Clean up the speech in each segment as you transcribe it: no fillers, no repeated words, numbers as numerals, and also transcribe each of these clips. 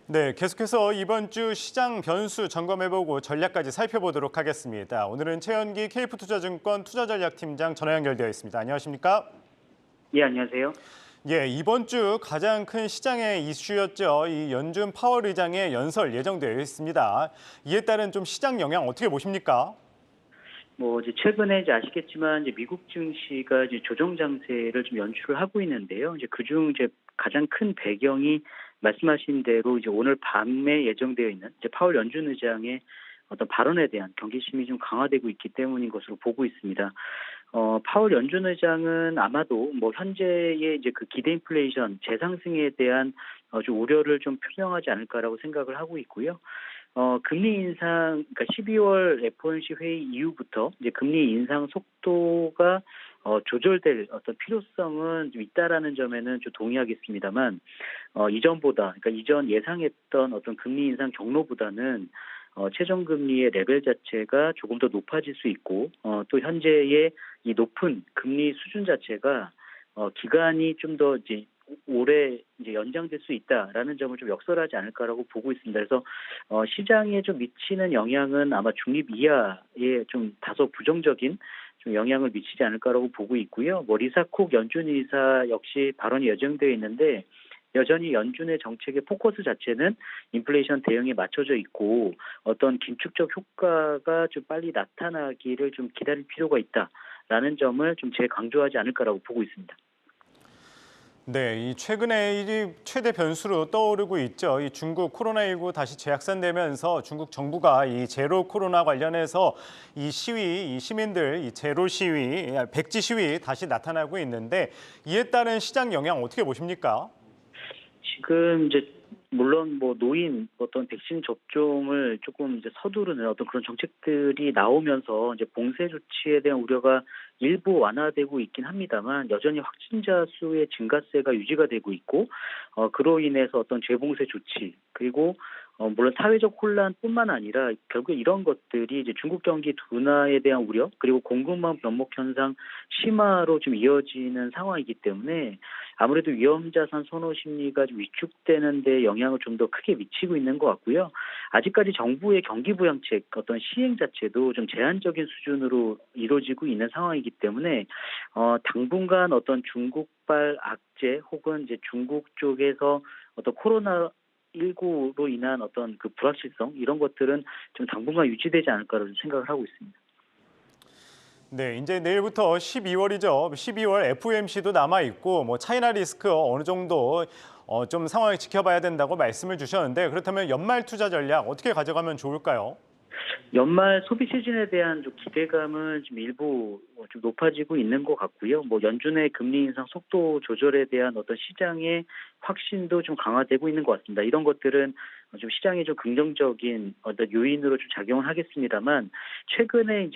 네, 계속해서 이번 주 시장 변수 점검해보고 전략까지 살펴보도록 하겠습니다. 오늘은 최현기 KF투자증권 투자전략팀장 전화 연결되어 있습니다. 안녕하십니까? 예, 안녕하세요. 예, 이번 주 가장 큰 시장의 이슈였죠. 이 연준 파월 의장의 연설 예정되어 있습니다. 이에 따른 좀 시장 영향 어떻게 보십니까? 이제 최근에 아시겠지만 미국 증시가 조정 장세를 좀 연출을 하고 있는데요. 그중 가장 큰 배경이 말씀하신 대로 오늘 밤에 예정되어 있는 파월 연준 의장의 어떤 발언에 대한 경계심이 좀 강화되고 있기 때문인 것으로 보고 있습니다. 파월 연준 의장은 아마도 현재의 그 기대 인플레이션 재상승에 대한 좀 우려를 좀 표명하지 않을까라고 생각을 하고 있고요. 금리 인상, 그러니까 12월 FOMC 회의 이후부터 금리 인상 속도가 조절될 어떤 필요성은 좀 있다라는 점에는 좀 동의하겠습니다만, 이전보다, 그러니까 이전 예상했던 어떤 금리 인상 경로보다는 최종 금리의 레벨 자체가 조금 더 높아질 수 있고, 또 현재의 이 높은 금리 수준 자체가 기간이 좀 더 오래 연장될 수 있다라는 점을 좀 역설하지 않을까라고 보고 있습니다. 그래서 시장에 좀 미치는 영향은 아마 중립 이하의 좀 다소 부정적인 좀 영향을 미치지 않을까라고 보고 있고요. 리사 콕 연준 이사 역시 발언이 예정되어 있는데, 여전히 연준의 정책의 포커스 자체는 인플레이션 대응에 맞춰져 있고, 어떤 긴축적 효과가 좀 빨리 나타나기를 좀 기다릴 필요가 있다라는 점을 좀 재강조하지 않을까라고 보고 있습니다. 네, 이 최근에 이 최대 변수로 떠오르고 있죠. 이 중국 코로나19 다시 재확산되면서 중국 정부가 이 제로 코로나 관련해서 이 시위, 이 시민들 이 제로 시위, 백지 시위 다시 나타나고 있는데 이에 따른 시장 영향 어떻게 보십니까? 지금 물론 노인 어떤 백신 접종을 조금 서두르는 어떤 그런 정책들이 나오면서 봉쇄 조치에 대한 우려가 일부 완화되고 있긴 합니다만, 여전히 확진자 수의 증가세가 유지가 되고 있고, 그로 인해서 어떤 재봉쇄 조치, 그리고 물론 사회적 혼란뿐만 아니라 결국 이런 것들이 중국 경기 둔화에 대한 우려, 그리고 공급망 변목 현상 심화로 좀 이어지는 상황이기 때문에 아무래도 위험자산 선호 심리가 좀 위축되는 데 영향을 좀 더 크게 미치고 있는 것 같고요. 아직까지 정부의 경기 부양책 어떤 시행 자체도 좀 제한적인 수준으로 이루어지고 있는 상황이기 때문에 당분간 어떤 중국발 악재 혹은 중국 쪽에서 어떤 코로나19로 인한 어떤 그 불확실성, 이런 것들은 좀 당분간 유지되지 않을까라는 생각을 하고 있습니다. 네, 이제 내일부터 12월이죠. 12월 FOMC도 남아 있고 차이나 리스크 어느 정도 좀 상황을 지켜봐야 된다고 말씀을 주셨는데, 그렇다면 연말 투자 전략 어떻게 가져가면 좋을까요? 연말 소비 시즌에 대한 좀 기대감은 좀 일부 좀 높아지고 있는 것 같고요. 연준의 금리 인상 속도 조절에 대한 어떤 시장의 확신도 좀 강화되고 있는 것 같습니다. 이런 것들은 좀 시장에 좀 긍정적인 어떤 요인으로 좀 작용을 하겠습니다만, 최근에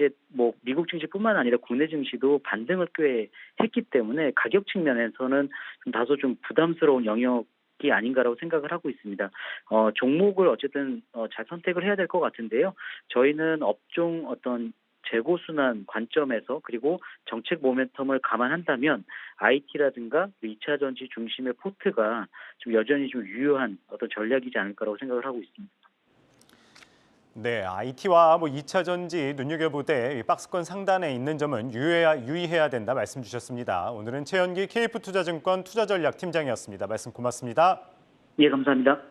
미국 증시뿐만 아니라 국내 증시도 반등을 꽤 했기 때문에 가격 측면에서는 좀 다소 좀 부담스러운 영역이 아닌가라고 생각을 하고 있습니다. 종목을 어쨌든 잘 선택을 해야 될 것 같은데요. 저희는 업종 어떤 재고 순환 관점에서, 그리고 정책 모멘텀을 감안한다면 IT라든가 2차 전지 중심의 포트가 좀 여전히 좀 유효한 어떤 전략이지 않을까라고 생각을 하고 있습니다. 네, IT와 2차 전지 눈여겨보되 이 박스권 상단에 있는 점은 유의해야 된다 말씀 주셨습니다. 오늘은 최현기 KF투자증권 투자전략팀장이었습니다. 말씀 고맙습니다. 예, 감사합니다.